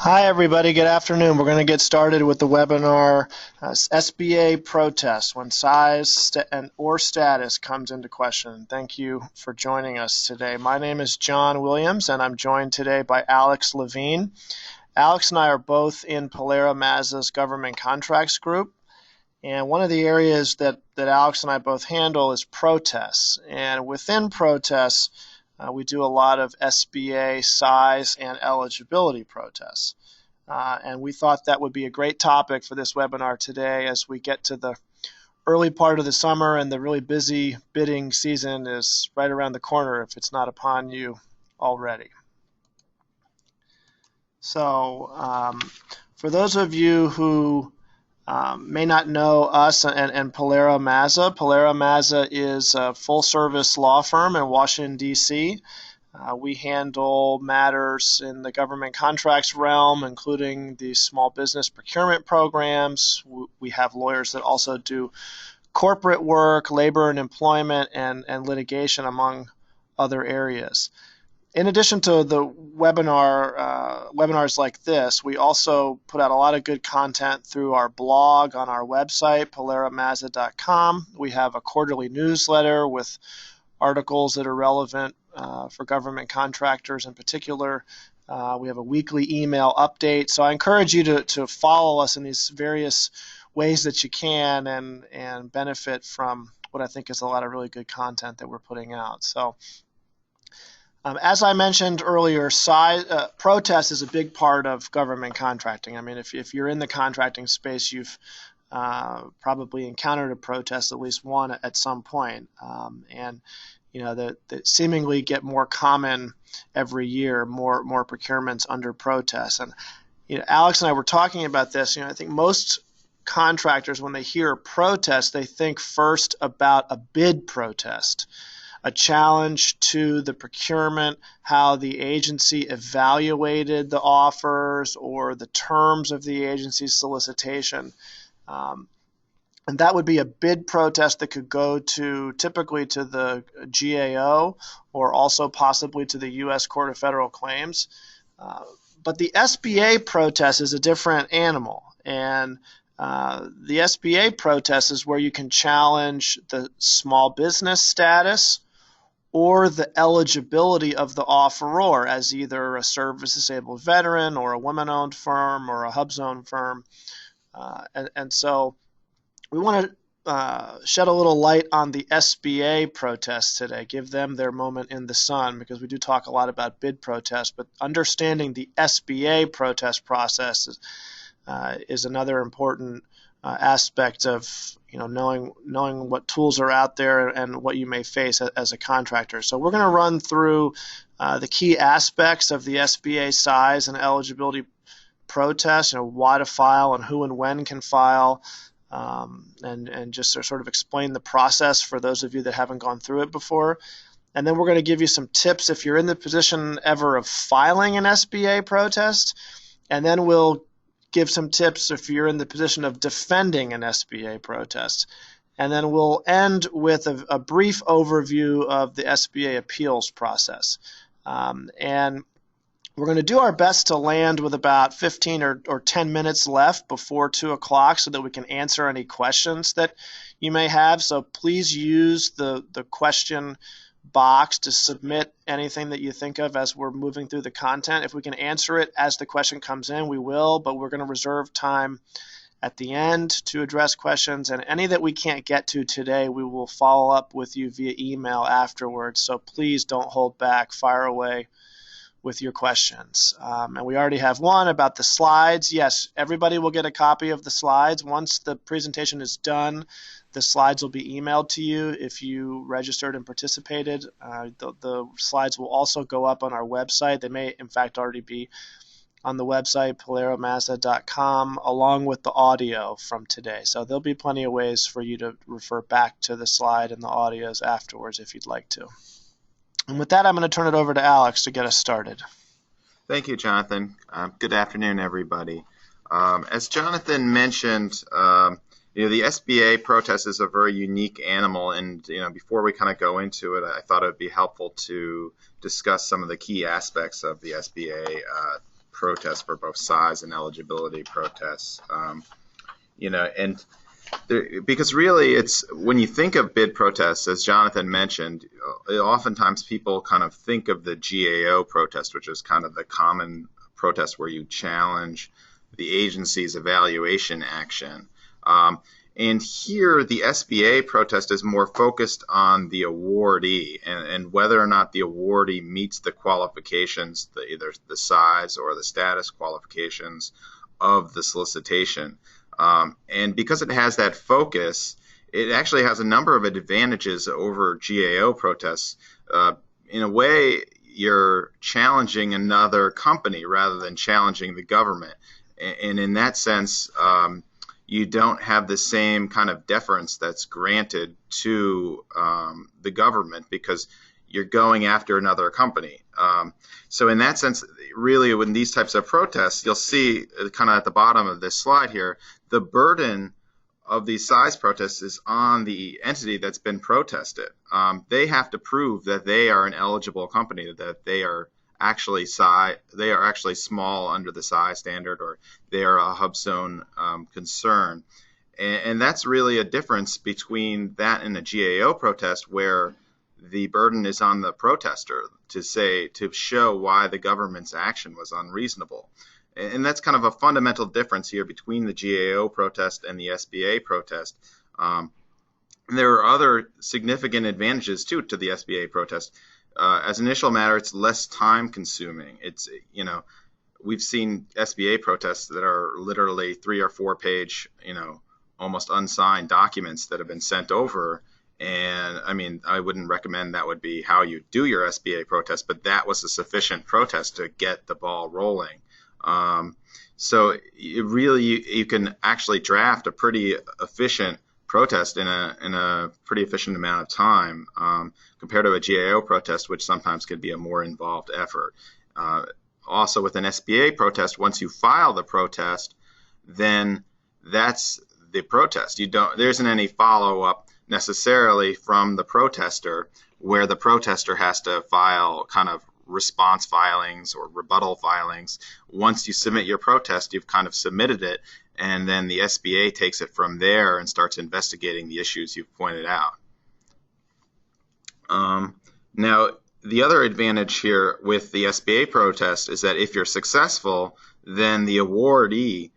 Hi, everybody. Good afternoon. We're going to get started with the webinar, SBA Protest, when size or status comes into question. Thank you for joining us today. My name is John Williams, and I'm joined today by Alex Levine. Alex and I are both in PilieroMazza's government contracts group. And one of the areas that Alex and I both handle is protests. And within protests, we do a lot of SBA size and eligibility protests. And we thought that would be a great topic for this webinar today as we get to the early part of the summer and the really busy bidding season is right around the corner if it's not upon you already. So for those of you who may not know us and PilieroMazza. PilieroMazza is a full-service law firm in Washington, D.C. We handle matters in the government contracts realm, including the small business procurement programs. We have lawyers that also do corporate work, labor and employment, and litigation, among other areas. In addition to the webinars like this, we also put out a lot of good content through our blog on our website, PilieroMazza.com. We have a quarterly newsletter with articles that are relevant for government contractors in particular. We have a weekly email update. So I encourage you to follow us in these various ways that you can and benefit from what I think is a lot of really good content that we're putting out. So. As I mentioned earlier, protest is a big part of government contracting. I mean, if you're in the contracting space, you've probably encountered a protest, at least one at some point. And you know, that seemingly get more common every year, more procurements under protest. And you know, Alex and I were talking about this. You know, I think most contractors, when they hear a protest, they think first about a bid protest, a challenge to the procurement, how the agency evaluated the offers or the terms of the agency's solicitation. And that would be a bid protest that could go typically to the GAO or also possibly to the U.S. Court of Federal Claims. But the SBA protest is a different animal. And the SBA protest is where you can challenge the small business status or the eligibility of the offeror as either a service-disabled veteran or a woman-owned firm or a HUBZone firm. And so we want to shed a little light on the SBA protests today, give them their moment in the sun, because we do talk a lot about bid protests, but understanding the SBA protest process is another important aspect of knowing what tools are out there and what you may face as a contractor. So we're going to run through the key aspects of the SBA size and eligibility protest, why to file and who and when can file, and just to sort of explain the process for those of you that haven't gone through it before. And then we're going to give you some tips if you're in the position ever of filing an SBA protest, and then we'll give some tips if you're in the position of defending an SBA protest. And then we'll end with a brief overview of the SBA Appeals process. And we're going to do our best to land with about 15 or 10 minutes left before 2 o'clock so that we can answer any questions that you may have. So please use the question box to submit anything that you think of as we're moving through the content. If we can answer it as the question comes in, we will, but we're going to reserve time at the end to address questions, and any that we can't get to today, we will follow up with you via email afterwards. So please don't hold back, fire away with your questions. And we already have one about the slides. Yes, everybody will get a copy of the slides. Once the presentation is done, the slides will be emailed to you if you registered and participated. The slides will also go up on our website. They may, in fact, already be on the website, PilieroMazza.com, along with the audio from today. So there'll be plenty of ways for you to refer back to the slide and the audios afterwards if you'd like to. And with that, I'm going to turn it over to Alex to get us started. Thank you, Jonathan. Good afternoon, everybody. As Jonathan mentioned, the SBA protest is a very unique animal, and before we kind of go into it, I thought it would be helpful to discuss some of the key aspects of the SBA protests for both size and eligibility protests. And because really it's when you think of bid protests, as Jonathan mentioned, oftentimes people kind of think of the GAO protest, which is kind of the common protest where you challenge the agency's evaluation action. And here the SBA protest is more focused on the awardee and whether or not the awardee meets the qualifications, either the size or the status qualifications of the solicitation. And because it has that focus, it actually has a number of advantages over GAO protests. In a way, you're challenging another company rather than challenging the government. And in that sense, you don't have the same kind of deference that's granted to the government because you're going after another company. So in that sense, really, when these types of protests, you'll see kind of at the bottom of this slide here, the burden of these size protests is on the entity that's been protested. They have to prove that they are an eligible company, that they are actually small under the size standard, or they are a HUBZone concern. And that's really a difference between that and a GAO protest, where the burden is on the protester to show why the government's action was unreasonable. And that's kind of a fundamental difference here between the GAO protest and the SBA protest. And there are other significant advantages too to the SBA protest. As an initial matter, it's less time consuming. We've seen SBA protests that are literally 3 or 4 page, almost unsigned documents that have been sent over. And I mean, I wouldn't recommend that would be how you do your SBA protest, but that was a sufficient protest to get the ball rolling. So you can actually draft a pretty efficient protest in a pretty efficient amount of time compared to a GAO protest, which sometimes could be a more involved effort. Also, with an SBA protest, once you file the protest, then that's the protest. There isn't any follow-up necessarily from the protester, where the protester has to file kind of response filings or rebuttal filings. Once you submit your protest, you've kind of submitted it, and then the SBA takes it from there and starts investigating the issues you've pointed out. Now, the other advantage here with the SBA protest is that if you're successful, then the awardee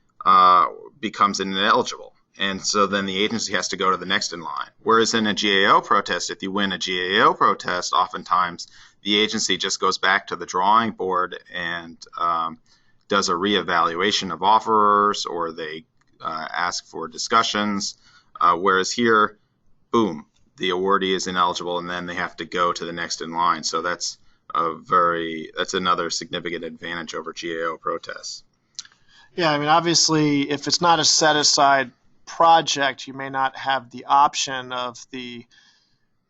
becomes ineligible. And so then the agency has to go to the next in line. Whereas in a GAO protest, if you win a GAO protest, oftentimes the agency just goes back to the drawing board and does a reevaluation of offerors, or they ask for discussions. Whereas here, boom, the awardee is ineligible, and then they have to go to the next in line. So that's another significant advantage over GAO protests. Yeah, I mean, obviously, if it's not a set-aside project, you may not have the option of the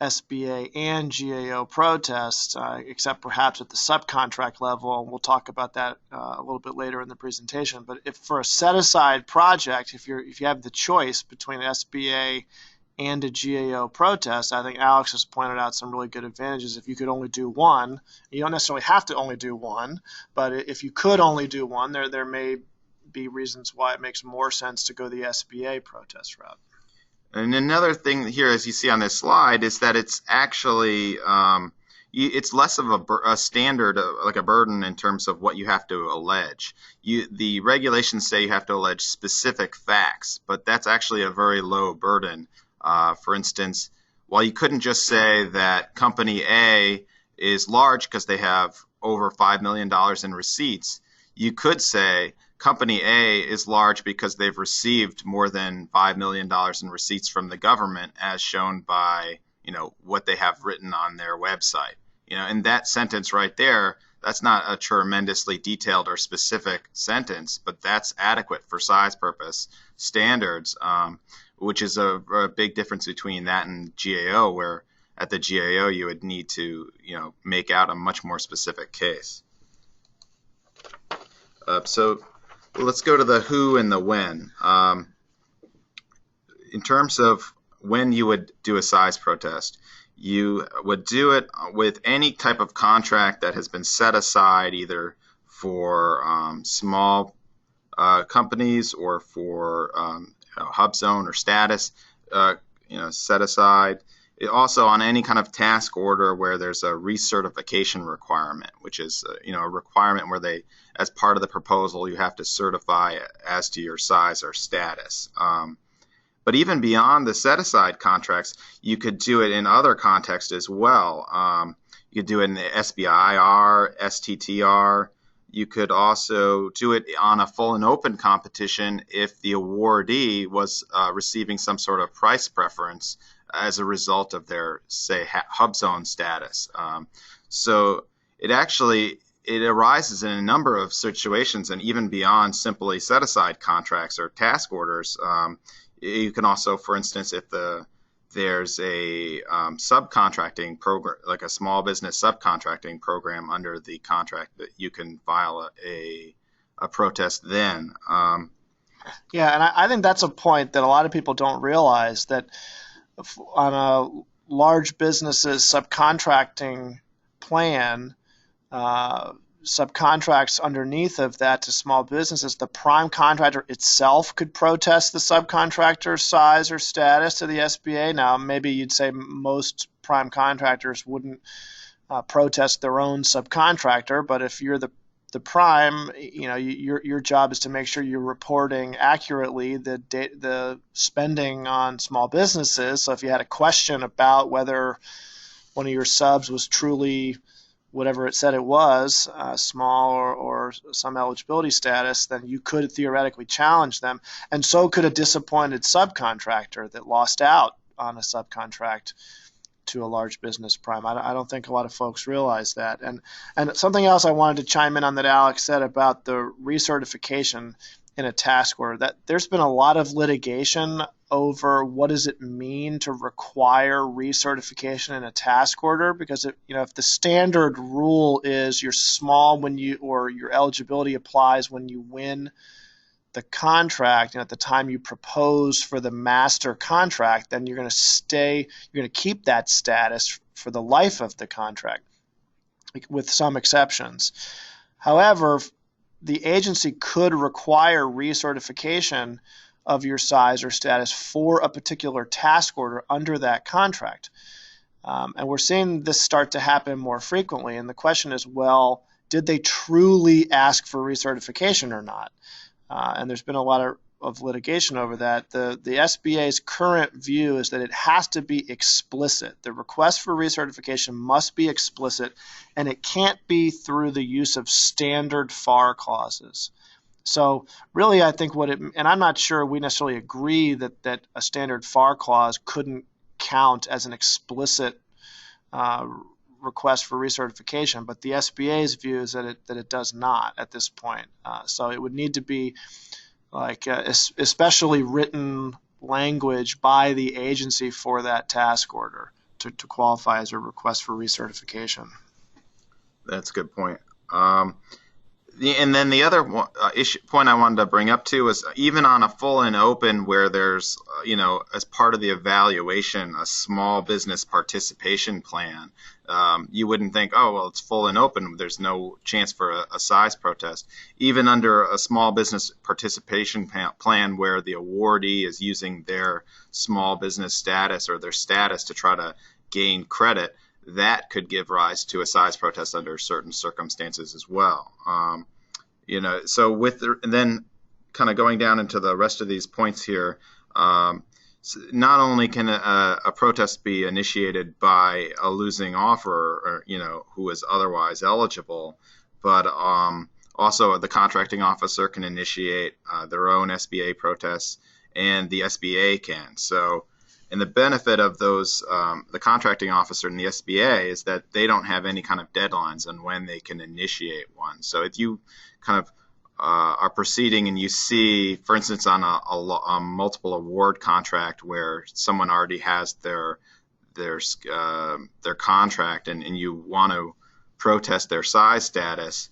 SBA and GAO protest, except perhaps at the subcontract level. And we'll talk about that a little bit later in the presentation. But if for a set-aside project, if you have the choice between an SBA and a GAO protest, I think Alex has pointed out some really good advantages. If you could only do one, you don't necessarily have to only do one, but if you could only do one, there may be reasons why it makes more sense to go the SBA protest route. And another thing here, as you see on this slide, is that it's actually it's less of a standard, like a burden in terms of what you have to allege. The regulations say you have to allege specific facts, but that's actually a very low burden. For instance, while you couldn't just say that company A is large because they have over $5 million in receipts, you could say Company A is large because they've received more than $5 million in receipts from the government, as shown by what they have written on their website. And that sentence right there, that's not a tremendously detailed or specific sentence, but that's adequate for size purpose standards, which is a big difference between that and GAO, where at the GAO you would need to make out a much more specific case. So let's go to the who and the when. In terms of when you would do a size protest, you would do it with any type of contract that has been set aside either for small companies or for HUBZone or status, set aside. It also on any kind of task order where there's a recertification requirement, which is a requirement where they, as part of the proposal, you have to certify as to your size or status. But even beyond the set-aside contracts, you could do it in other contexts as well. You could do it in the SBIR, STTR. You could also do it on a full and open competition if the awardee was receiving some sort of price preference as a result of their, say, HUBZone status. So it arises in a number of situations, and even beyond simply set-aside contracts or task orders. You can also, for instance, if there's a subcontracting program, like a small business subcontracting program under the contract, that you can file a protest then. Yeah, and I think that's a point that a lot of people don't realize, that on a large business's subcontracting plan, subcontracts underneath of that to small businesses, the prime contractor itself could protest the subcontractor's size or status to the SBA. Now, maybe you'd say most prime contractors wouldn't protest their own subcontractor, but if you're the prime, your job is to make sure you're reporting accurately the spending on small businesses. So if you had a question about whether one of your subs was truly whatever it said it was, small or some eligibility status, then you could theoretically challenge them. And so could a disappointed subcontractor that lost out on a subcontract to a large business prime. I don't think a lot of folks realize that. And something else I wanted to chime in on that Alex said about the recertification in a task order, that there's been a lot of litigation over what does it mean to require recertification in a task order, because if the standard rule is you're small or your eligibility applies when you win the contract, and at the time you propose for the master contract, then you're going to keep that status for the life of the contract, with some exceptions. However, the agency could require recertification of your size or status for a particular task order under that contract. And we're seeing this start to happen more frequently. And the question is, well, did they truly ask for recertification or not? And there's been a lot of litigation over that. The SBA's current view is that it has to be explicit. The request for recertification must be explicit, and it can't be through the use of standard FAR clauses. So really, I think and I'm not sure we necessarily agree that a standard FAR clause couldn't count as an explicit request for recertification, but the SBA's view is that it does not at this point. So it would need to be like especially written language by the agency for that task order to qualify as a request for recertification. That's a good point. And then the other point I wanted to bring up too is, even on a full and open where there's, as part of the evaluation, a small business participation plan, you wouldn't think, oh, well, it's full and open, there's no chance for a size protest. Even under a small business participation plan where the awardee is using their small business status or their status to try to gain credit, that could give rise to a size protest under certain circumstances as well. So and then kind of going down into the rest of these points here, not only can a protest be initiated by a losing offeror, who is otherwise eligible, but also the contracting officer can initiate their own SBA protests, and the SBA can. So, and the benefit of those, the contracting officer and the SBA, is that they don't have any kind of deadlines on when they can initiate one. So if you kind of are proceeding and you see, for instance, on a multiple award contract where someone already has their contract and you want to protest their size status,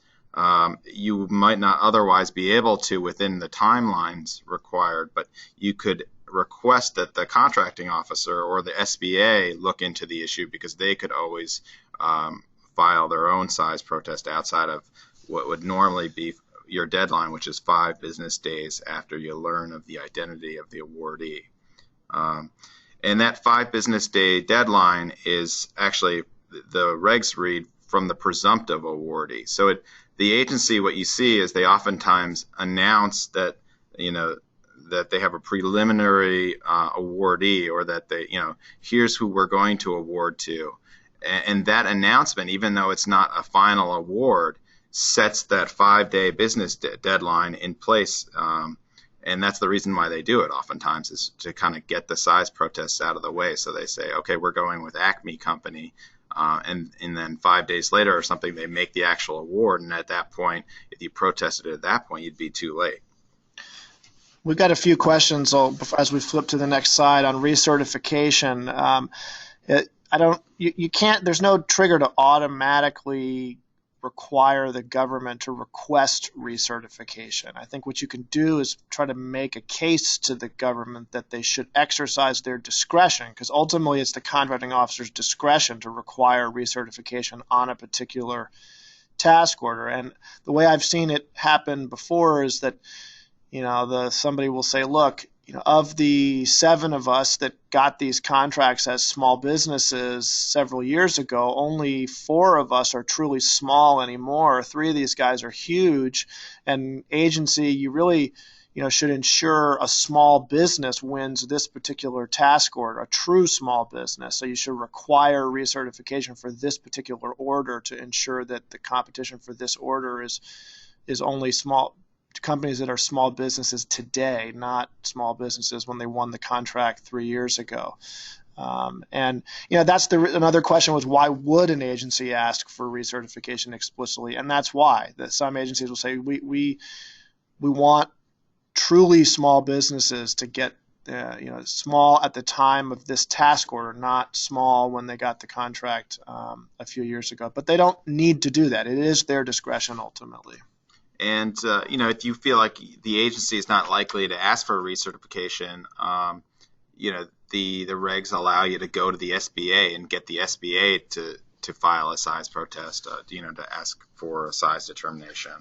you might not otherwise be able to within the timelines required, but you could request that the contracting officer or the SBA look into the issue, because they could always file their own size protest outside of what would normally be your deadline, which is 5 business days after you learn of the identity of the awardee. And that 5 business day deadline is actually, the regs read, from the presumptive awardee. So the agency, what you see is they oftentimes announce that, that they have a preliminary awardee, or that they, here's who we're going to award to. And that announcement, even though it's not a final award, sets that 5-day business deadline in place. And that's the reason why they do it oftentimes, is to kind of get the size protests out of the way. So they say, okay, we're going with Acme Company. And then 5 days later or something, they make the actual award. And at that point, if you protested at that point, you'd be too late. We've got a few questions as we flip to the next slide on recertification. You can't, there's no trigger to automatically require the government to request recertification. I think what you can do is try to make a case to the government that they should exercise their discretion, because ultimately it's the contracting officer's discretion to require recertification on a particular task order. And the way I've seen it happen before is that, somebody will say, look, of the 7 of us that got these contracts as small businesses several years ago, only 4 of us are truly small anymore. 3 of these guys are huge. And agency, you really, should ensure a small business wins this particular task order, a true small business. So you should require recertification for this particular order to ensure that the competition for this order is only small companies that are small businesses today, not small businesses when they won the contract 3 years ago. And that's another question was, why would an agency ask for recertification explicitly? And that's why that some agencies will say we want truly small businesses to get small at the time of this task order, not small when they got the contract a few years ago. But they don't need to do that. It is their discretion ultimately. And, if you feel like the agency is not likely to ask for a recertification, the regs allow you to go to the SBA and get the SBA to file a size protest, to ask for a size determination.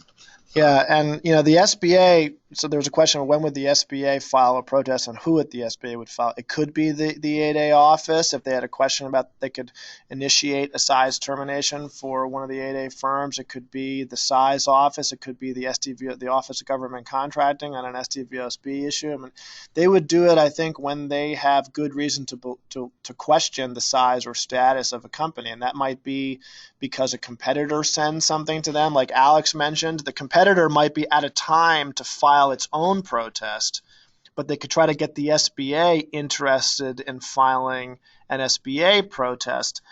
Yeah, and the SBA, so there was a question of when would the SBA file a protest and who at the SBA would file. It could be the 8A office. If they had a question about, they could initiate a size termination for one of the 8A firms. It could be the size office. It could be the SDV, the Office of Government Contracting, on an SDVOSB issue. I mean, they would do it, I think, when they have good reason to question the size or status of a company, and that might be because a competitor sends something to them. Like Alex mentioned, the competitor might be at a time to file its own protest, but they could try to get the SBA interested in filing an SBA protest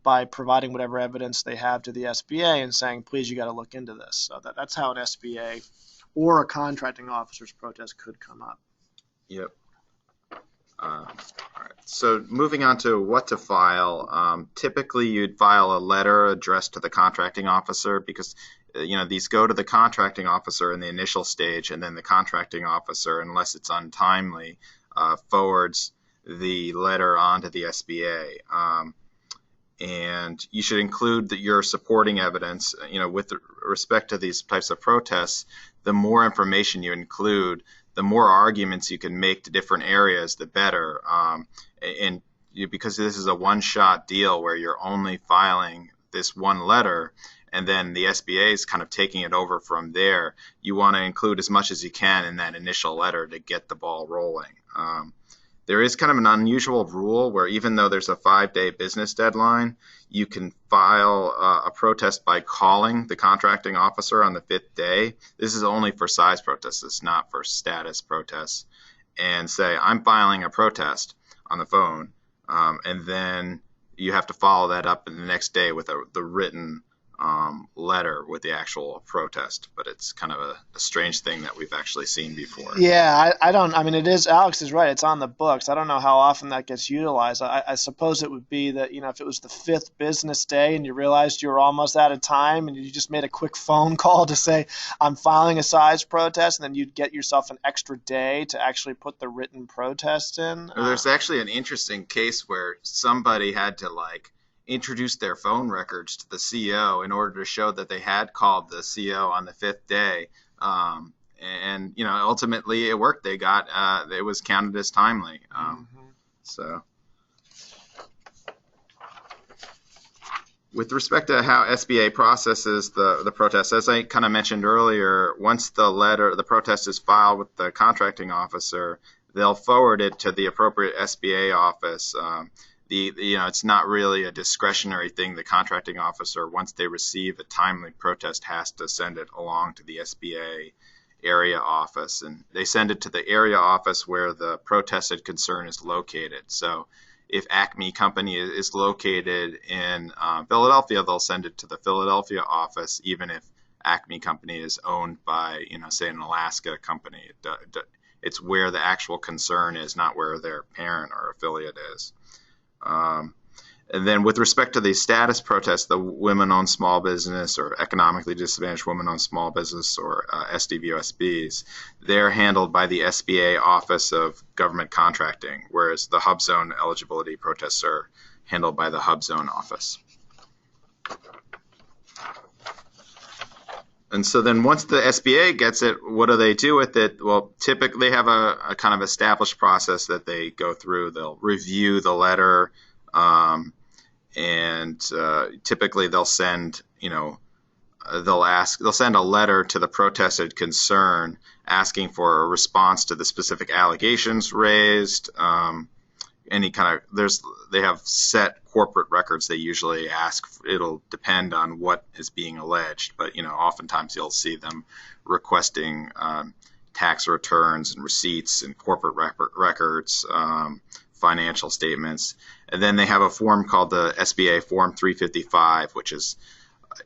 by providing whatever evidence they have to the SBA and saying, please, you got to look into this. So that's how an SBA or a contracting officer's protest could come up. Yep. All right. So moving on to what to file, typically you'd file a letter addressed to the contracting officer, because these go to the contracting officer in the initial stage, and then the contracting officer, unless it's untimely, forwards the letter on to the SBA. And you should include your supporting evidence. With respect to these types of protests, the more information you include, the more arguments you can make to different areas, the better. Because this is a one-shot deal where you're only filing this one letter, and then the SBA is kind of taking it over from there, you want to include as much as you can in that initial letter to get the ball rolling. There is kind of an unusual rule where, even though there's a 5-day business deadline, you can file a protest by calling the contracting officer on the 5th day. This is only for size protests. It's not for status protests. And say, I'm filing a protest on the phone, and then you have to follow that up the next day with the written letter with the actual protest. But it's kind of a strange thing that we've actually seen before. Yeah, it is, Alex is right, it's on the books. I don't know how often that gets utilized. I suppose it would be that, if it was the 5th business day and you realized you were almost out of time and you just made a quick phone call to say, I'm filing a size protest, and then you'd get yourself an extra day to actually put the written protest in. There's actually an interesting case where somebody had to introduce their phone records to the CO in order to show that they had called the CO on the 5th day. And ultimately it worked. They got it was counted as timely. So with respect to how SBA processes the protest, as I kind of mentioned earlier, once the protest is filed with the contracting officer, they'll forward it to the appropriate SBA office. It's not really a discretionary thing. The contracting officer, once they receive a timely protest, has to send it along to the SBA area office, and they send it to the area office where the protested concern is located. So if Acme Company is located in Philadelphia, they'll send it to the Philadelphia office, even if Acme Company is owned by, say, an Alaska company. It's where the actual concern is, not where their parent or affiliate is. And then with respect to the status protest, the women-owned small business or economically disadvantaged women-owned small business or SDVOSBs, they're handled by the SBA Office of Government Contracting, whereas the HUBZone eligibility protests are handled by the HUBZone office. And so then once the SBA gets it, what do they do with it? Well, typically they have a kind of established process that they go through. They'll review the letter, and typically they'll send, they'll send a letter to the protested concern asking for a response to the specific allegations raised. They have set corporate records they usually ask. It'll depend on what is being alleged, but oftentimes you'll see them requesting tax returns and receipts and corporate records, financial statements, and then they have a form called the SBA Form 355, which is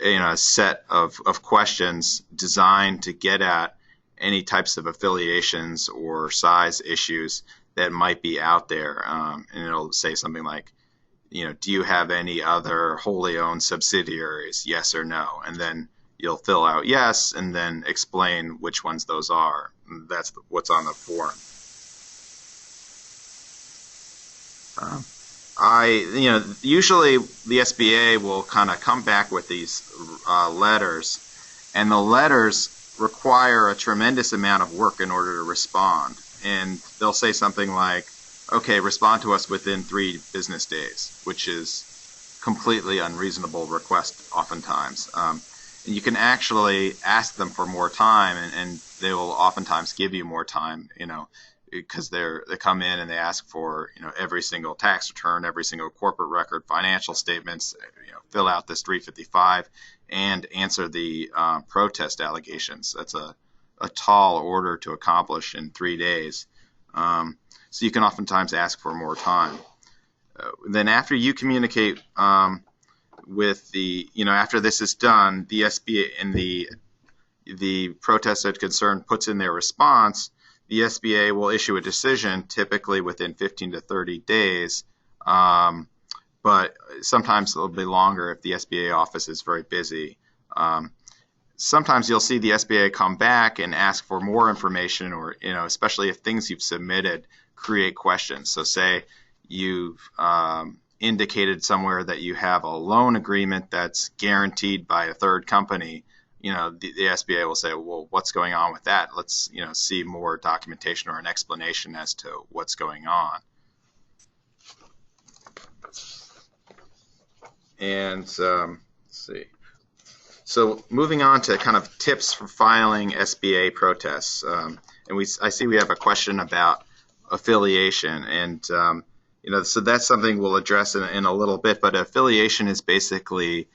a set of questions designed to get at any types of affiliations or size issues that might be out there, and it'll say something like, do you have any other wholly owned subsidiaries, yes or no? And then you'll fill out yes, and then explain which ones those are. And that's what's on the form. Usually the SBA will kind of come back with these letters, and the letters require a tremendous amount of work in order to respond. And they'll say something like, okay, respond to us within 3 business days, which is completely unreasonable request oftentimes. And you can actually ask them for more time, and they will oftentimes give you more time, because they come in and they ask for, every single tax return, every single corporate record, financial statements, fill out this 355 and answer the protest allegations. That's a tall order to accomplish in 3 days. So you can oftentimes ask for more time. Then after you communicate with the, after this is done, the SBA and the protested concern puts in their response, the SBA will issue a decision typically within 15 to 30 days, but sometimes it'll be longer if the SBA office is very busy. Sometimes you'll see the SBA come back and ask for more information, or, especially if things you've submitted create questions. So say you've indicated somewhere that you have a loan agreement that's guaranteed by a third company, the SBA will say, well, what's going on with that? Let's, see more documentation or an explanation as to what's going on. And let's see. So moving on to kind of tips for filing SBA protests, and I see we have a question about affiliation, and so that's something we'll address in a little bit. But affiliation is basically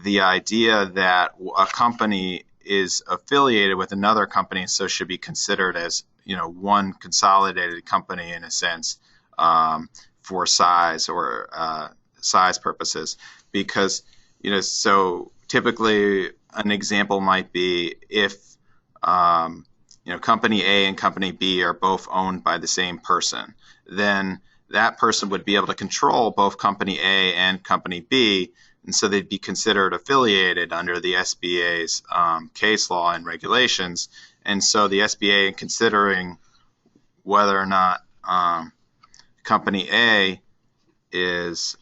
the idea that a company is affiliated with another company, so should be considered as one consolidated company in a sense, for size or size purposes, because so typically an example might be if company A and company B are both owned by the same person, then that person would be able to control both company A and company B, and so they'd be considered affiliated under the SBA's case law and regulations. And so the SBA, in considering whether or not company A is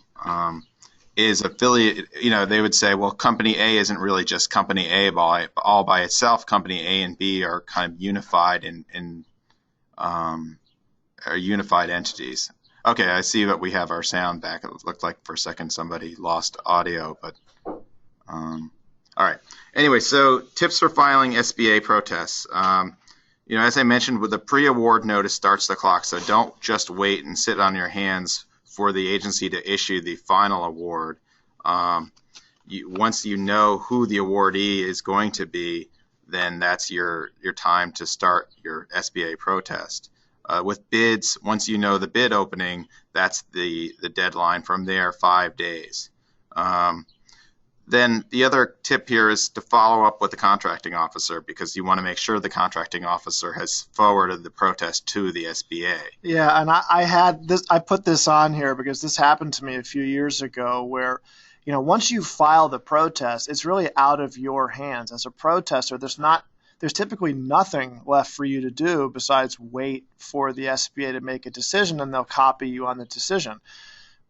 is affiliate, they would say, well, company A isn't really just company A all by itself. Company A and B are kind of unified are unified entities. Okay, I see that we have our sound back. It looked like for a second somebody lost audio, but all right. Anyway, so tips for filing SBA protests. As I mentioned, with the pre-award notice starts the clock, so don't just wait and sit on your hands for the agency to issue the final award. Once you know who the awardee is going to be, then that's your time to start your SBA protest. With bids, once you know the bid opening, that's the deadline. From there, 5 days. Then the other tip here is to follow up with the contracting officer, because you want to make sure the contracting officer has forwarded the protest to the SBA. Yeah, and I put this on here because this happened to me a few years ago where, once you file the protest, it's really out of your hands. As a protester, there's typically nothing left for you to do besides wait for the SBA to make a decision, and they'll copy you on the decision.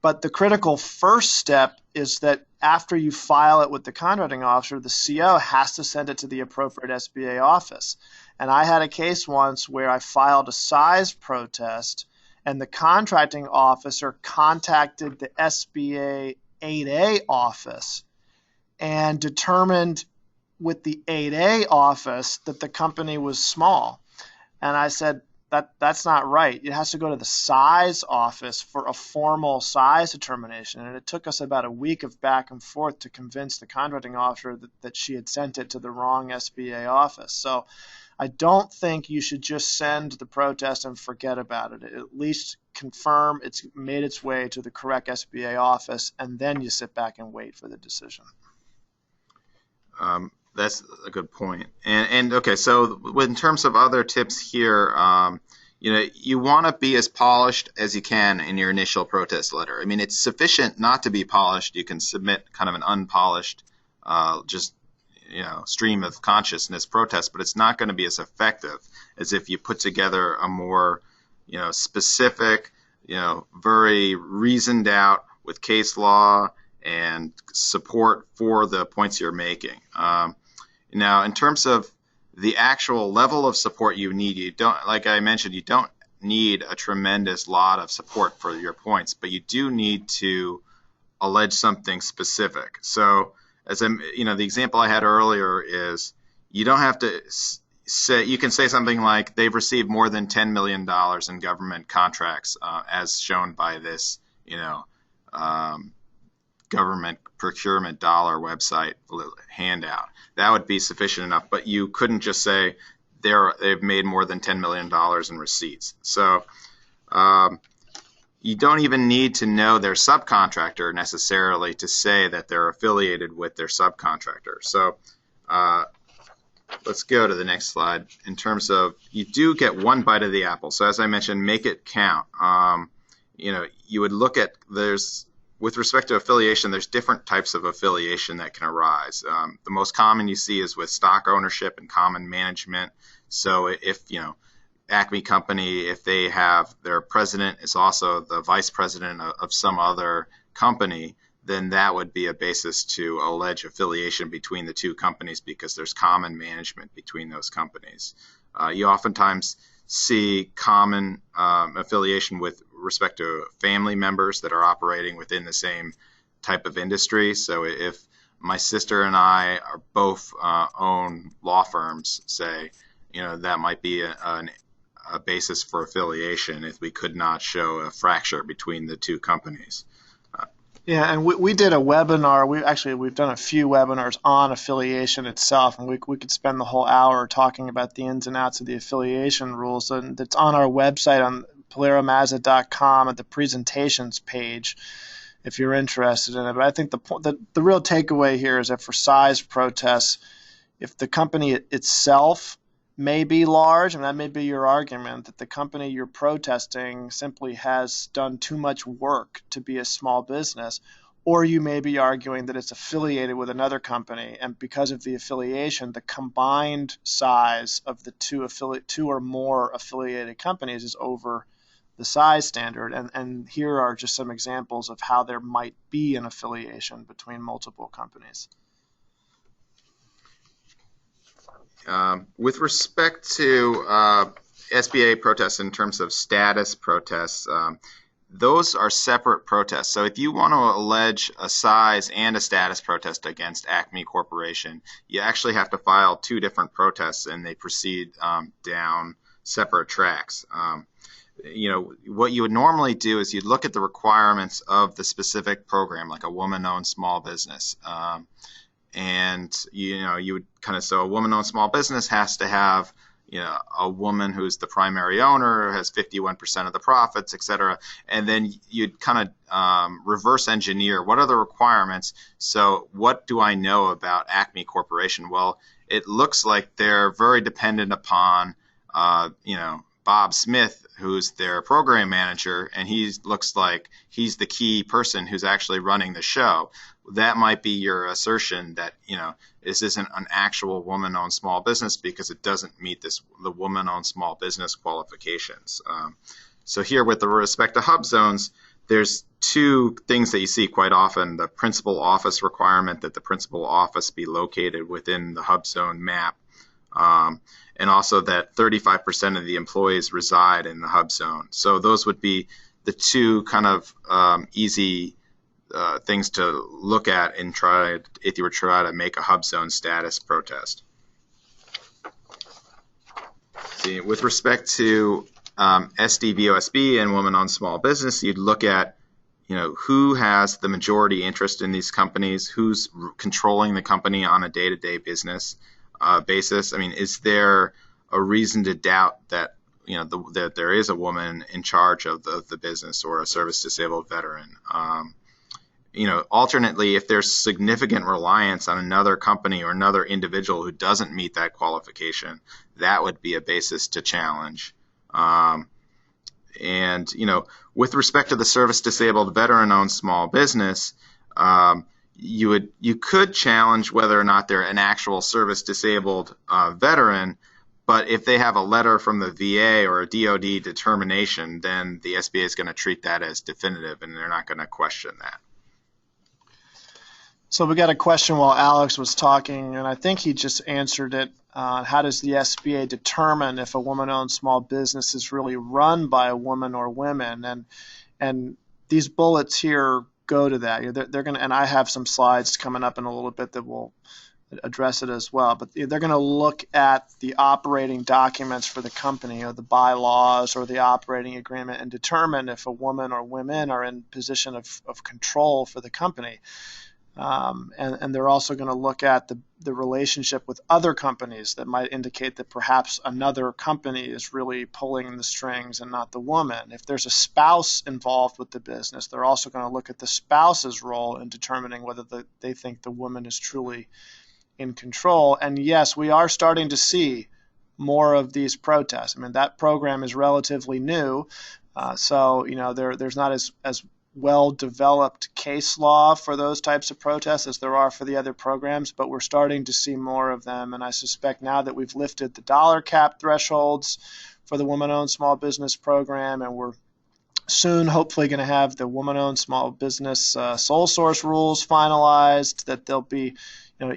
But the critical first step is that after you file it with the contracting officer, the CO has to send it to the appropriate SBA office. And I had a case once where I filed a size protest, and the contracting officer contacted the SBA 8A office and determined with the 8A office that the company was small. And I said, that's not right. It has to go to the size office for a formal size determination. And it took us about a week of back and forth to convince the contracting officer that she had sent it to the wrong SBA office. So I don't think you should just send the protest and forget about it. At least confirm it's made its way to the correct SBA office, and then you sit back and wait for the decision. That's a good point. And okay, so in terms of other tips here, you want to be as polished as you can in your initial protest letter. I mean, it's sufficient not to be polished. You can submit kind of an unpolished, stream of consciousness protest, but it's not going to be as effective as if you put together a more, specific, very reasoned out with case law and support for the points you're making. Now, in terms of the actual level of support you need, you don't, like I mentioned, you don't need a tremendous lot of support for your points, but you do need to allege something specific. So, the example I had earlier is you don't have to say, you can say something like they've received more than $10 million in government contracts, as shown by this, government procurement dollar website handout. That would be sufficient enough, but you couldn't just say they've made more than $10 million in receipts. So you don't even need to know their subcontractor necessarily to say that they're affiliated with their subcontractor. So let's go to the next slide. In terms of, you do get one bite of the apple. So as I mentioned, make it count. You would look at, with respect to affiliation, there's different types of affiliation that can arise. The most common you see is with stock ownership and common management. So if, Acme Company, if they have their president is also the vice president of some other company, then that would be a basis to allege affiliation between the two companies because there's common management between those companies. You oftentimes see common affiliation with respect to family members that are operating within the same type of industry. So if my sister and I are both own law firms, say, that might be a basis for affiliation if we could not show a fracture between the two companies. Yeah, and we did a webinar. We've done a few webinars on affiliation itself, and we could spend the whole hour talking about the ins and outs of the affiliation rules. And it's on our website on PilieroMazza.com at the presentations page if you're interested in it. But I think the real takeaway here is that for size protests, if the company itself may be large, and that may be your argument, that the company you're protesting simply has done too much work to be a small business, or you may be arguing that it's affiliated with another company, and because of the affiliation, the combined size of the two or more affiliated companies is over the size standard. And here are just some examples of how there might be an affiliation between multiple companies. With respect to SBA protests in terms of status protests, those are separate protests. So if you want to allege a size and a status protest against Acme Corporation, you actually have to file two different protests, and they proceed down separate tracks. What you would normally do is you'd look at the requirements of the specific program, like a woman-owned small business. And you would kind of, so a woman-owned small business has to have a woman who's the primary owner, has 51% of the profits, et cetera. And then you'd kind of reverse engineer what are the requirements. So what do I know about Acme Corporation? Well, it looks like they're very dependent upon, Bob Smith, who's their program manager, and he looks like he's the key person who's actually running the show. That might be your assertion that, this isn't an actual woman-owned small business because it doesn't meet the woman-owned small business qualifications. So here, with the respect to HUBZones, there's two things that you see quite often: the principal office requirement that the principal office be located within the HUBZone map, and also that 35% of the employees reside in the HUBZone. So those would be the two kind of easy things to look at and if you were trying to make a HUBZone status protest. See, with respect to SDVOSB and women-owned small business, you'd look at who has the majority interest in these companies, who's controlling the company on a day-to-day business basis. I mean, is there a reason to doubt that that there is a woman in charge of the business or a service-disabled veteran? Alternately, if there's significant reliance on another company or another individual who doesn't meet that qualification, that would be a basis to challenge. With respect to the service-disabled veteran-owned small business, you could challenge whether or not they're an actual service-disabled veteran, but if they have a letter from the VA or a DOD determination, then the SBA is going to treat that as definitive, and they're not going to question that. So we got a question while Alex was talking, and I think he just answered it. How does the SBA determine if a woman-owned small business is really run by a woman or women? And these bullets here go to that. They're going to, and I have some slides coming up in a little bit that will address it as well. But they're going to look at the operating documents for the company, or the bylaws or the operating agreement, and determine if a woman or women are in position of control for the company. And they're also going to look at the relationship with other companies that might indicate that perhaps another company is really pulling the strings and not the woman. If there's a spouse involved with the business, they're also going to look at the spouse's role in determining whether they think the woman is truly in control. And yes, we are starting to see more of these protests. I mean, that program is relatively new, so there's not as well-developed case law for those types of protests as there are for the other programs, but we're starting to see more of them. And I suspect now that we've lifted the dollar cap thresholds for the woman-owned small business program, and we're soon hopefully going to have the woman-owned small business sole source rules finalized, that there'll be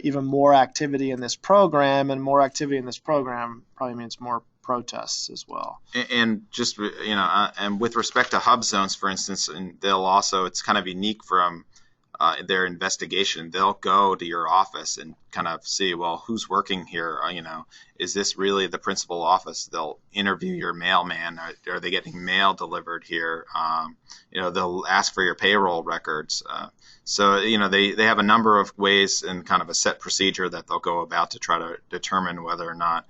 even more activity in this program, and more activity in this program probably means more protests as well. And just and with respect to HUBZones, for instance, and they'll also, it's kind of unique from their investigation. They'll go to your office and kind of see, well, who's working here? Is this really the principal office? They'll interview your mailman. Are they getting mail delivered here? They'll ask for your payroll records. So they have a number of ways and kind of a set procedure that they'll go about to try to determine whether or not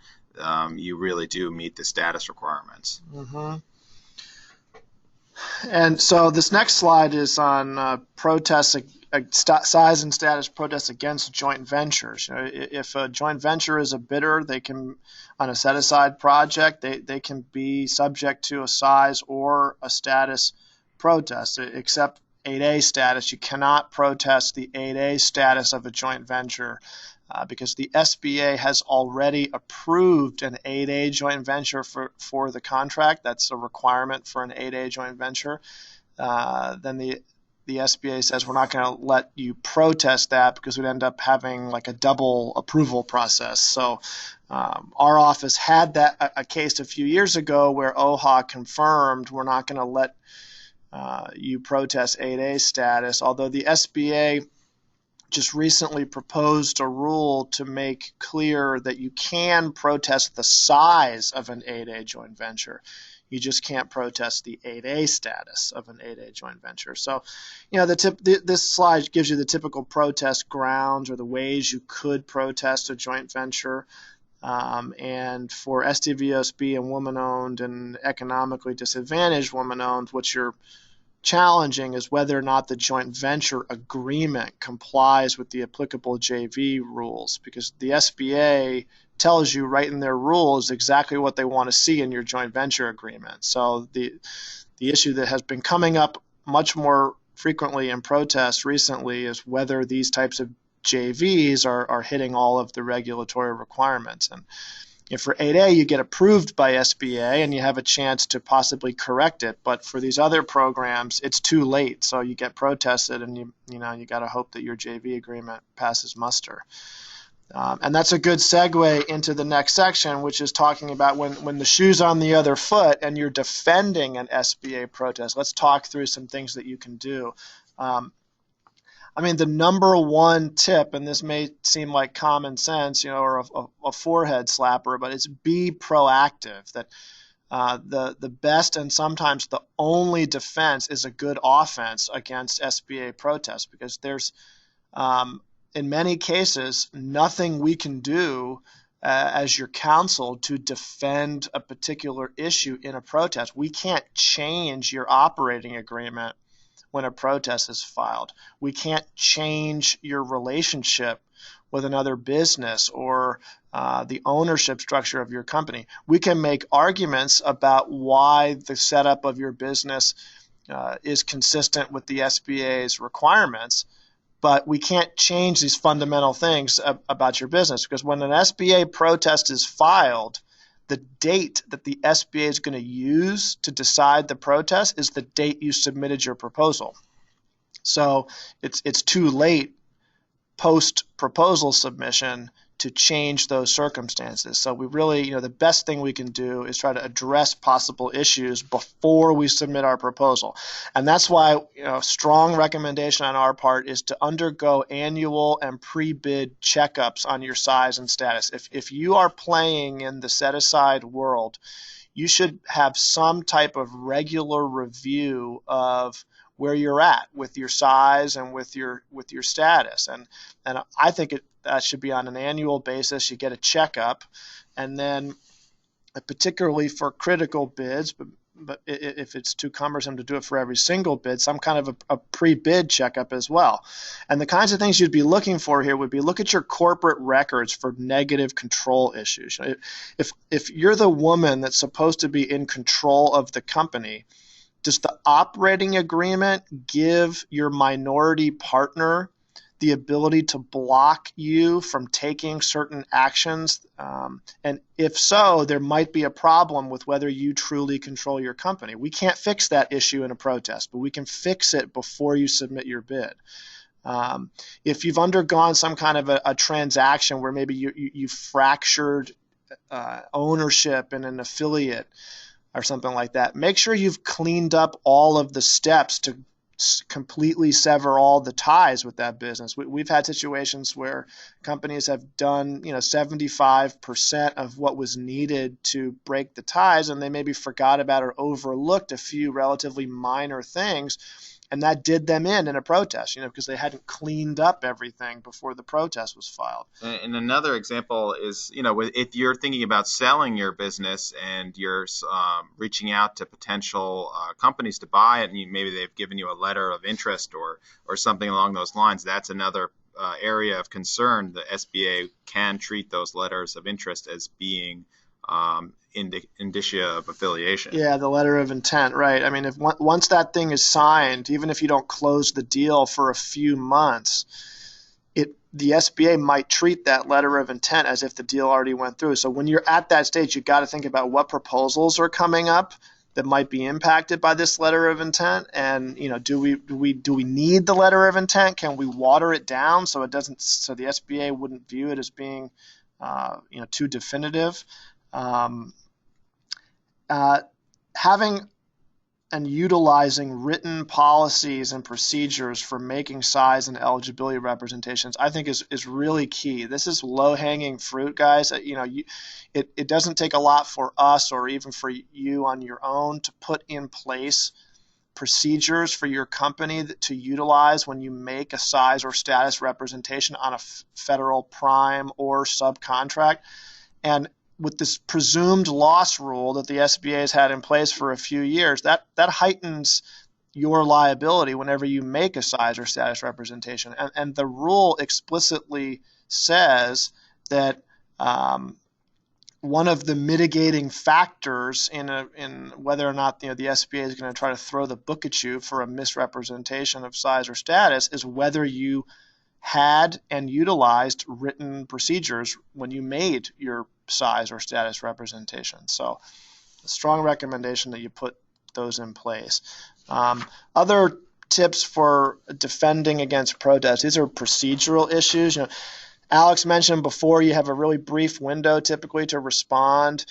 you really do meet the status requirements. Mm-hmm. And so this next slide is on protests, size and status protests against joint ventures. If a joint venture is a bidder, they can, on a set-aside project, they can be subject to a size or a status protest. Except 8A status, you cannot protest the 8A status of a joint venture because the SBA has already approved an 8A joint venture for the contract. That's a requirement for an 8A joint venture. Then the SBA says we're not going to let you protest that because we'd end up having like a double approval process. So our office had a case a few years ago where OHA confirmed we're not going to let you protest 8A status, although the SBA just recently proposed a rule to make clear that you can protest the size of an 8A joint venture. You just can't protest the 8A status of an 8A joint venture. So, this slide gives you the typical protest grounds or the ways you could protest a joint venture. And for SDVOSB and woman-owned and economically disadvantaged woman-owned, what you're challenging is whether or not the joint venture agreement complies with the applicable JV rules, because the SBA tells you right in their rules exactly what they want to see in your joint venture agreement. So the issue that has been coming up much more frequently in protests recently is whether these types of JVs are hitting all of the regulatory requirements. And if for 8A, you get approved by SBA and you have a chance to possibly correct it. But for these other programs, it's too late. So you get protested and you got to hope that your JV agreement passes muster. And that's a good segue into the next section, which is talking about when the shoe's on the other foot and you're defending an SBA protest. Let's talk through some things that you can do. The number one tip, and this may seem like common sense, or a forehead slapper, but it's be proactive. That the best and sometimes the only defense is a good offense against SBA protests, because there's, in many cases, nothing we can do as your counsel to defend a particular issue in a protest. We can't change your operating agreement when a protest is filed. We can't change your relationship with another business or the ownership structure of your company. We can make arguments about why the setup of your business is consistent with the SBA's requirements, but we can't change these fundamental things about your business, because when an SBA protest is filed, the date that the SBA is going to use to decide the protest is the date you submitted your proposal. So it's too late post-proposal submission to change those circumstances. So we really, the best thing we can do is try to address possible issues before we submit our proposal. And that's why, strong recommendation on our part is to undergo annual and pre-bid checkups on your size and status. If you are playing in the set-aside world, you should have some type of regular review of where you're at with your size and with your status. And I think that should be on an annual basis. You get a checkup, and then particularly for critical bids, but if it's too cumbersome to do it for every single bid, some kind of a pre-bid checkup as well. And the kinds of things you'd be looking for here would be look at your corporate records for negative control issues. If you're the woman that's supposed to be in control of the company, does the operating agreement give your minority partner the ability to block you from taking certain actions? And if so, there might be a problem with whether you truly control your company. We can't fix that issue in a protest, but we can fix it before you submit your bid. If you've undergone some kind of a transaction where maybe you fractured ownership in an affiliate or something like that, make sure you've cleaned up all of the steps to completely sever all the ties with that business. We've had situations where companies have done 75% of what was needed to break the ties, and they maybe forgot about or overlooked a few relatively minor things, and that did them in a protest, because they hadn't cleaned up everything before the protest was filed. And another example is, if you're thinking about selling your business and you're reaching out to potential companies to buy it, and maybe they've given you a letter of interest or something along those lines, that's another area of concern. The SBA can treat those letters of interest as being indicia of affiliation. Yeah, the letter of intent, right. If once that thing is signed, even if you don't close the deal for a few months, the SBA might treat that letter of intent as if the deal already went through. So when you're at that stage, you've got to think about what proposals are coming up that might be impacted by this letter of intent, and do we need the letter of intent? Can we water it down so the SBA wouldn't view it as being too definitive? Having and utilizing written policies and procedures for making size and eligibility representations, I think is really key. This is low-hanging fruit, guys. It doesn't take a lot for us or even for you on your own to put in place procedures for your company to utilize when you make a size or status representation on a federal prime or subcontract. And with this presumed loss rule that the SBA has had in place for a few years, that heightens your liability whenever you make a size or status representation. And the rule explicitly says that one of the mitigating factors in whether or not the SBA is going to try to throw the book at you for a misrepresentation of size or status is whether you had and utilized written procedures when you made your size or status representation. So a strong recommendation that you put those in place. Other tips for defending against protest, these are procedural issues. Alex mentioned before, you have a really brief window typically to respond.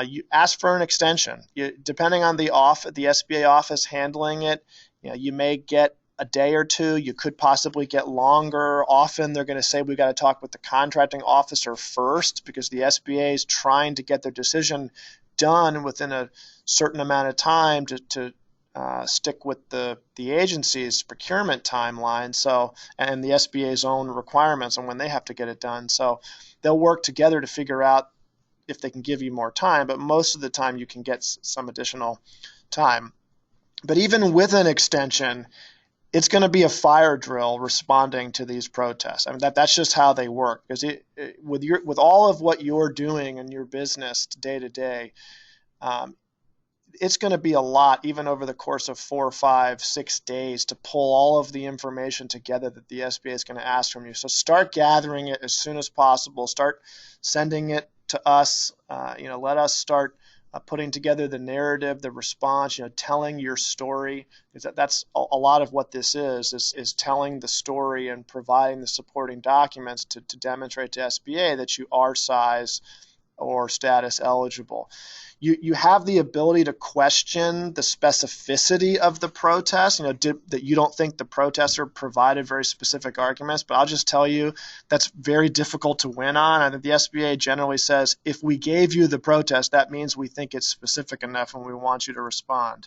You ask for an extension. Depending on the SBA office handling it, you may get a day or two. You could possibly get longer. Often they're going to say we've got to talk with the contracting officer first because the SBA is trying to get their decision done within a certain amount of time to stick with the agency's procurement timeline, and the SBA's own requirements on when they have to get it done. So they'll work together to figure out if they can give you more time, but most of the time you can get some additional time. But even with an extension, it's going to be a fire drill responding to these protests. I mean, that's just how they work. Because with all of what you're doing in your business day to day, it's going to be a lot, even over the course of 4, 5, 6 days, to pull all of the information together that the SBA is going to ask from you. So start gathering it as soon as possible. Start sending it to us. Let us start putting together the narrative, the response, telling your story. That's a lot of what this is telling the story and providing the supporting documents to demonstrate to SBA that you are size or status eligible. You have the ability to question the specificity of the protest, that you don't think the protester provided very specific arguments, but I'll just tell you that's very difficult to win on. I think the SBA generally says, if we gave you the protest, that means we think it's specific enough and we want you to respond.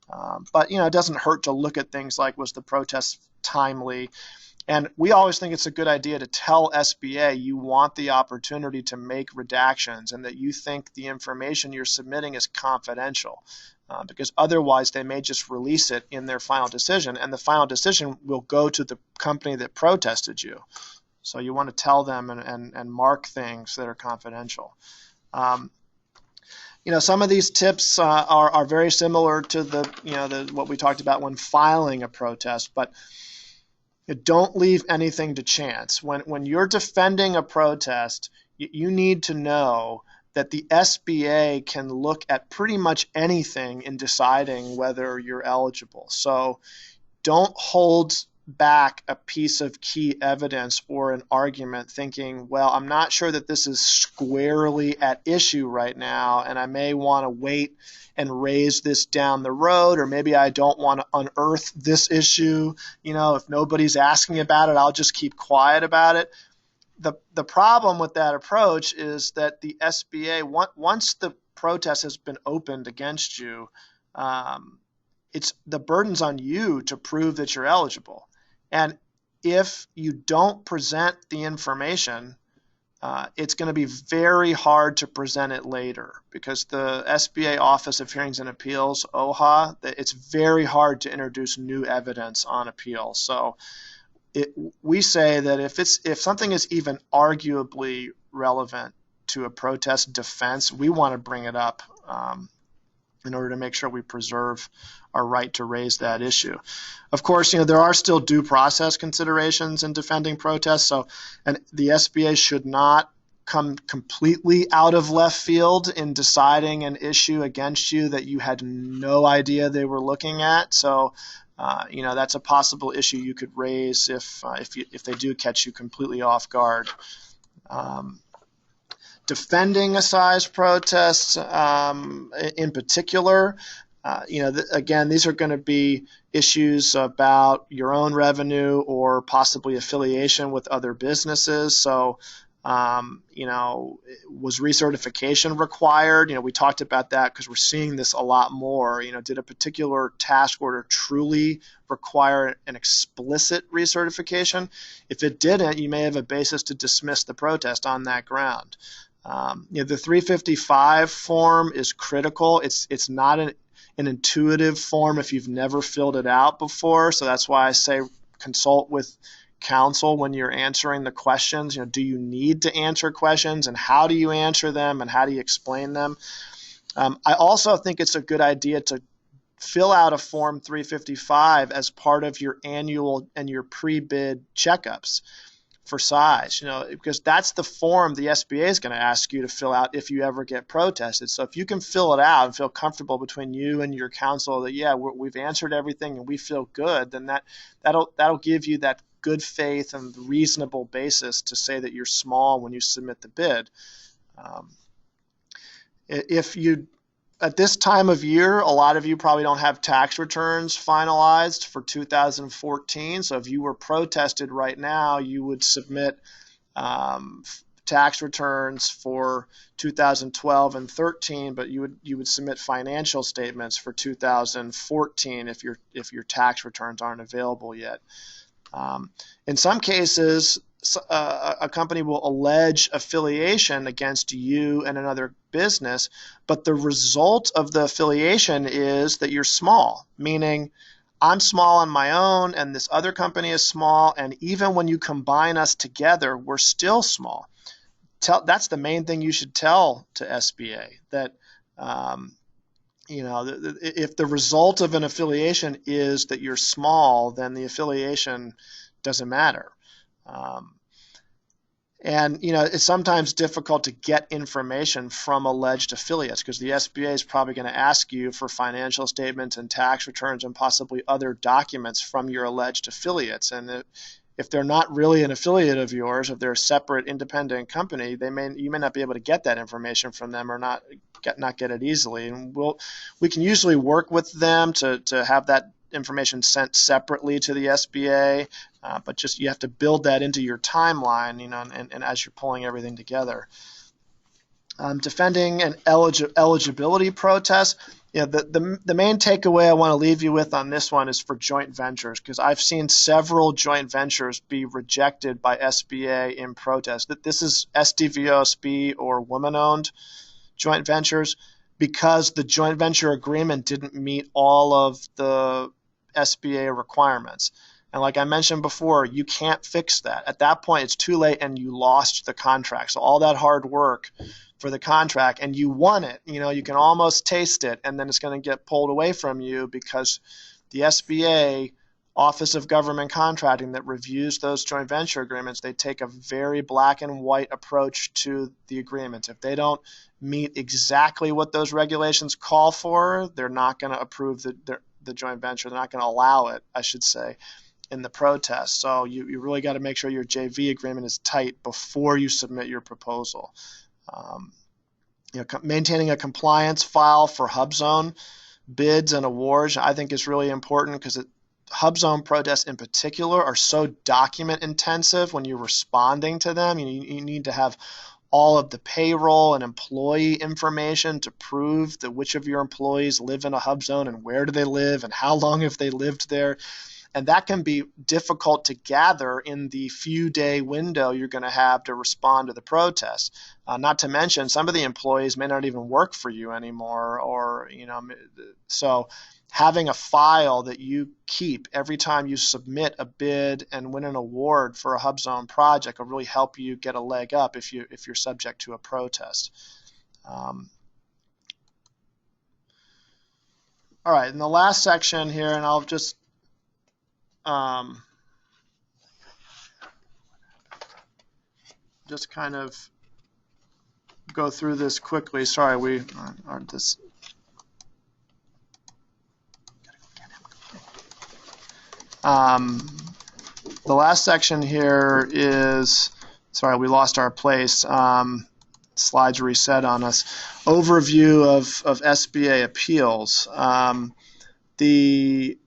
But it doesn't hurt to look at things like, was the protest timely? And we always think it's a good idea to tell SBA you want the opportunity to make redactions and that you think the information you're submitting is confidential, because otherwise they may just release it in their final decision, and the final decision will go to the company that protested you. So you want to tell them and mark things that are confidential. Some of these tips are very similar to what we talked about when filing a protest, but don't leave anything to chance. When you're defending a protest, you need to know that the SBA can look at pretty much anything in deciding whether you're eligible. So don't hold back a piece of key evidence or an argument thinking, well, I'm not sure that this is squarely at issue right now, and I may want to wait and raise this down the road, or maybe I don't want to unearth this issue. If nobody's asking about it, I'll just keep quiet about it. The problem with that approach is that the SBA, once the protest has been opened against you, the burden's on you to prove that you're eligible. And if you don't present the information, it's going to be very hard to present it later, because the SBA Office of Hearings and Appeals, OHA, it's very hard to introduce new evidence on appeal. So we say that if something is even arguably relevant to a protest defense, we want to bring it up in order to make sure we preserve our right to raise that issue. Of course, there are still due process considerations in defending protests, and the SBA should not come completely out of left field in deciding an issue against you that you had no idea they were looking at. So, that's a possible issue you could raise if they do catch you completely off guard. Defending a size protest, in particular, again, these are going to be issues about your own revenue or possibly affiliation with other businesses. So, was recertification required? We talked about that because we're seeing this a lot more. Did a particular task order truly require an explicit recertification? If it didn't, you may have a basis to dismiss the protest on that ground. The 355 form is critical. It's not an intuitive form if you've never filled it out before. So that's why I say consult with counsel when you're answering the questions. Do you need to answer questions, and how do you answer them, and how do you explain them? I also think it's a good idea to fill out a Form 355 as part of your annual and your pre-bid checkups for size, because that's the form the SBA is going to ask you to fill out if you ever get protested. So if you can fill it out and feel comfortable between you and your counsel that, we've answered everything and we feel good, then that'll give you that good faith and reasonable basis to say that you're small when you submit the bid. At this time of year, a lot of you probably don't have tax returns finalized for 2014. So if you were protested right now, you would submit tax returns for 2012 and 13, but you would submit financial statements for 2014 if your tax returns aren't available yet. In some cases, a company will allege affiliation against you and another business, but the result of the affiliation is that you're small, meaning I'm small on my own and this other company is small, and even when you combine us together, we're still small. That's the main thing you should tell to SBA, that if the result of an affiliation is that you're small, then the affiliation doesn't matter. It's sometimes difficult to get information from alleged affiliates because the SBA is probably going to ask you for financial statements and tax returns and possibly other documents from your alleged affiliates. And if they're not really an affiliate of yours, if they're a separate independent company, you may not be able to get that information from them or not get it easily. And we can usually work with them to have that information sent separately to the SBA, but just you have to build that into your timeline, and as you're pulling everything together. Defending an eligibility protest. The main takeaway I want to leave you with on this one is for joint ventures, because I've seen several joint ventures be rejected by SBA in protest. This is SDVOSB or woman-owned joint ventures, because the joint venture agreement didn't meet all of the SBA requirements. And like I mentioned before, you can't fix that. At that point, it's too late and you lost the contract. So all that hard work for the contract, and you won it, you can almost taste it, and then it's going to get pulled away from you because the SBA, Office of Government Contracting, that reviews those joint venture agreements, they take a very black and white approach to the agreements. If they don't meet exactly what those regulations call for, they're not going to approve the joint venture. They're not going to allow it, I should say, in the protest. So you really got to make sure your JV agreement is tight before you submit your proposal. Maintaining a compliance file for HUBZone bids and awards, I think, is really important, because HUBZone protests in particular are so document intensive. When you're responding to them, you need to have all of the payroll and employee information to prove that which of your employees live in a HUBZone and where do they live and how long have they lived there. And that can be difficult to gather in the few day window you're going to have to respond to the protest. Not to mention, some of the employees may not even work for you anymore, so having a file that you keep every time you submit a bid and win an award for a HUBZone project will really help you get a leg up if you're subject to a protest. All right, in the last section here, and I'll just kind of go through this quickly. Sorry, we aren't this. The last section here is, sorry, we lost our place. Slides reset on us. Overview of SBA Appeals. The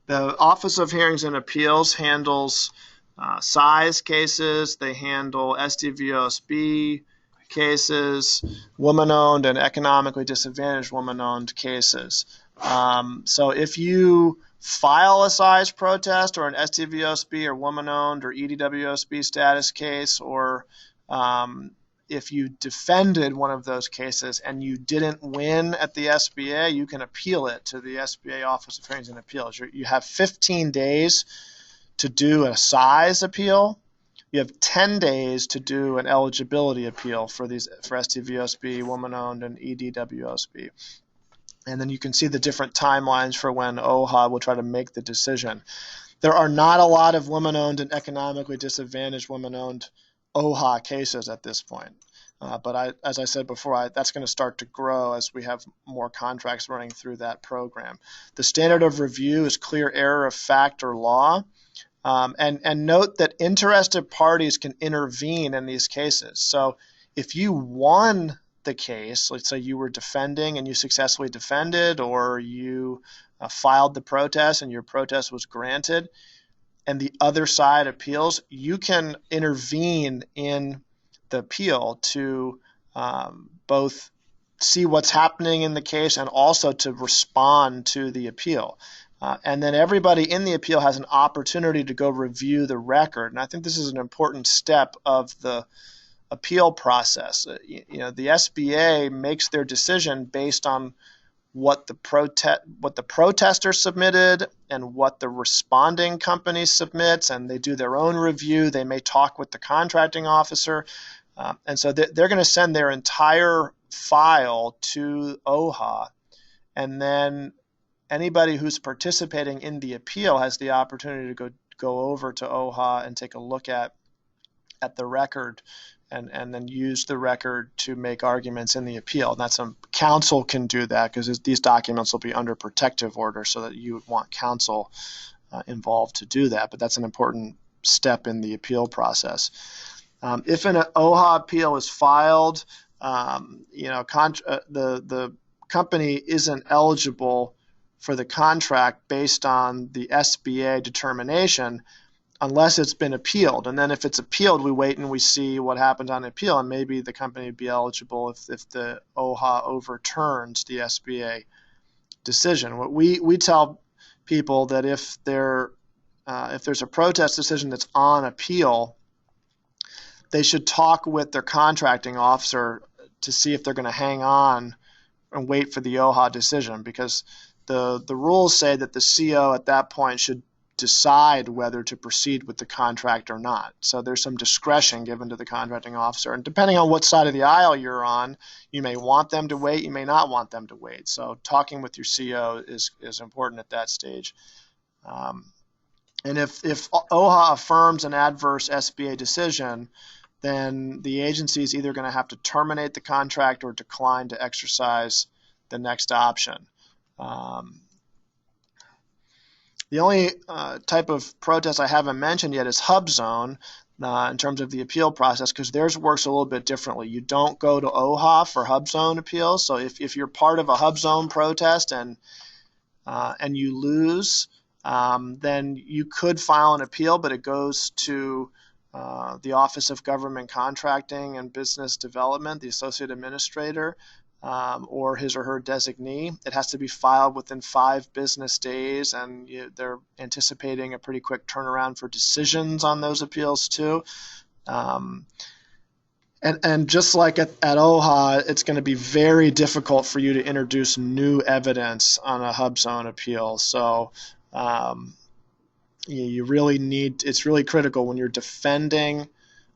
Office of Hearings and Appeals handles size cases. They handle SDVOSB cases, woman-owned and economically disadvantaged woman-owned cases. So if you file a size protest or an SDVOSB or woman-owned or EDWOSB status case, or if you defended one of those cases and you didn't win at the SBA, you can appeal it to the SBA Office of Hearings and Appeals. You have 15 days to do a size appeal. You have 10 days to do an eligibility appeal for SDVOSB, woman-owned, and EDWOSB. And then you can see the different timelines for when OHA will try to make the decision. There are not a lot of woman-owned and economically disadvantaged woman-owned OHA cases at this point. But as I said before, that's going to start to grow as we have more contracts running through that program. The standard of review is clear error of fact or law. And note that interested parties can intervene in these cases. So if you won the case, let's say you were defending and you successfully defended, or you filed the protest and your protest was granted, and the other side appeals, you can intervene in the appeal to both see what's happening in the case and also to respond to the appeal. And then everybody in the appeal has an opportunity to go review the record. And I think this is an important step of the appeal process. The SBA makes their decision based on what the protester submitted and what the responding company submits, and they do their own review. They may talk with the contracting officer. And so they're going to send their entire file to OHA, and then anybody who's participating in the appeal has the opportunity to go over to OHA and take a look at the record and then use the record to make arguments in the appeal. And that's counsel can do that because these documents will be under protective order, so that you would want counsel involved to do that. But that's an important step in the appeal process. If an OHA appeal is filed, the company isn't eligible for the contract based on the SBA determination unless it's been appealed. And then if it's appealed, we wait and we see what happens on appeal, and maybe the company would be eligible if the OHA overturns the SBA decision. What we tell people that if there's a protest decision that's on appeal, they should talk with their contracting officer to see if they're going to hang on and wait for the OHA decision, because the rules say that the CO at that point should decide whether to proceed with the contract or not. So there's some discretion given to the contracting officer. And depending on what side of the aisle you're on, you may want them to wait, you may not want them to wait. So talking with your CO is important at that stage. And if OHA affirms an adverse SBA decision, then the agency is either going to have to terminate the contract or decline to exercise the next option. The only type of protest I haven't mentioned yet is HUBZone in terms of the appeal process, because theirs works a little bit differently. You don't go to OHA for HUBZone appeals. So if you're part of a HUBZone protest and you lose, then you could file an appeal, but it goes to the Office of Government Contracting and Business Development, the Associate Administrator, or his or her designee. It has to be filed within 5 business days, and they're anticipating a pretty quick turnaround for decisions on those appeals too. And just like at OHA, it's going to be very difficult for you to introduce new evidence on a HUBZone appeal. So you really need, it's really critical when you're defending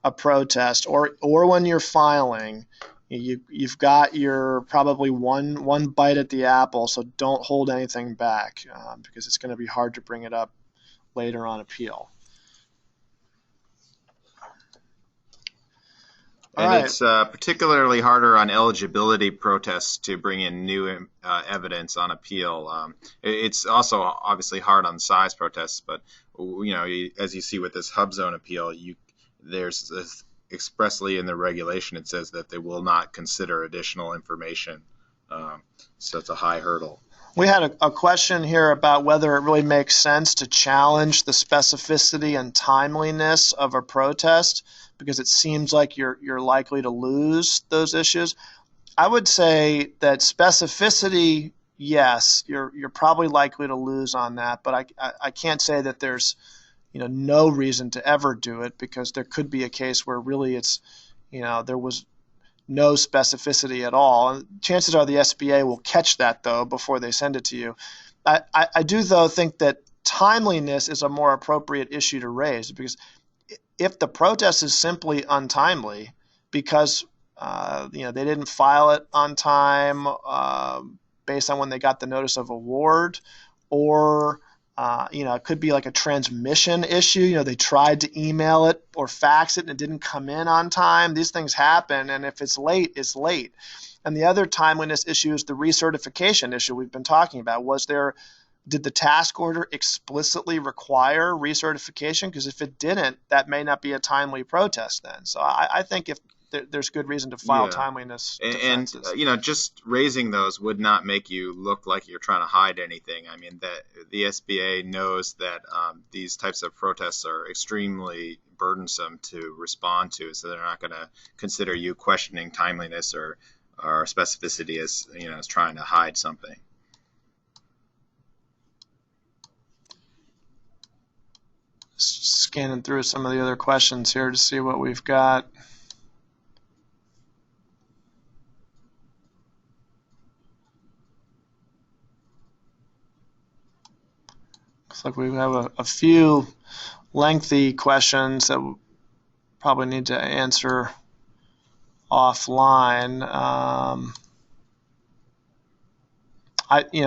a protest or when you're filing, you've got your probably one bite at the apple, so don't hold anything back because it's going to be hard to bring it up later on appeal. And it's particularly harder on eligibility protests to bring in new evidence on appeal. It's also obviously hard on size protests, but as you see with this HUBZone appeal, there's this expressly in the regulation it says that they will not consider additional information. So it's a high hurdle. We had a question here about whether it really makes sense to challenge the specificity and timeliness of a protest because it seems like you're likely to lose those issues. I would say that specificity, yes, you're probably likely to lose on that, but I can't say that there's no reason to ever do it because there could be a case where really it's there was no specificity at all. And chances are the SBA will catch that, though, before they send it to you. I do, though, think that timeliness is a more appropriate issue to raise because if the protest is simply untimely because they didn't file it on time based on when they got the notice of award, or it could be like a transmission issue. They tried to email it or fax it and it didn't come in on time. These things happen, and if it's late, it's late. And the other timeliness issue is the recertification issue we've been talking about. Did the task order explicitly require recertification? Because if it didn't, that may not be a timely protest then. So I think if there's good reason to file timeliness defenses. And just raising those would not make you look like you're trying to hide anything. I mean, that the SBA knows that these types of protests are extremely burdensome to respond to, so they're not going to consider you questioning timeliness or specificity as as trying to hide something. Scanning through some of the other questions here to see what we've got. Looks like we have a few lengthy questions that we'll probably need to answer offline.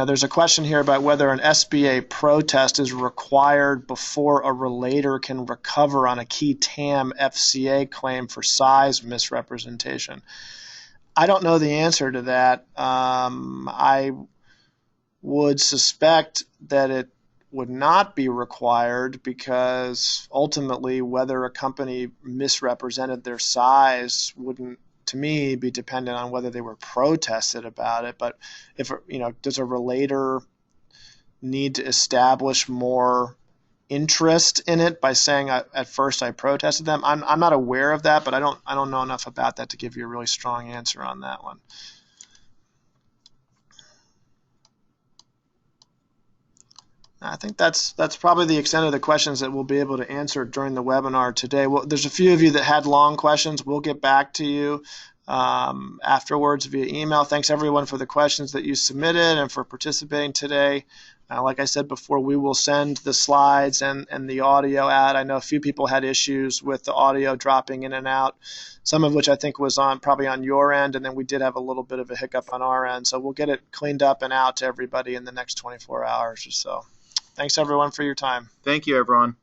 There's a question here about whether an SBA protest is required before a relator can recover on a key TAM FCA claim for size misrepresentation. I don't know the answer to that. I would suspect that it would not be required because ultimately whether a company misrepresented their size wouldn't, to me, be dependent on whether they were protested about it. But if does a relator need to establish more interest in it by saying at first I protested them? I'm not aware of that, but I don't know enough about that to give you a really strong answer on that one. I think that's probably the extent of the questions that we'll be able to answer during the webinar today. Well, there's a few of you that had long questions. We'll get back to you afterwards via email. Thanks everyone for the questions that you submitted and for participating today. Like I said before, we will send the slides and the audio out. I know a few people had issues with the audio dropping in and out, some of which I think was probably on your end, and then we did have a little bit of a hiccup on our end. So we'll get it cleaned up and out to everybody in the next 24 hours or so. Thanks, everyone, for your time. Thank you, everyone.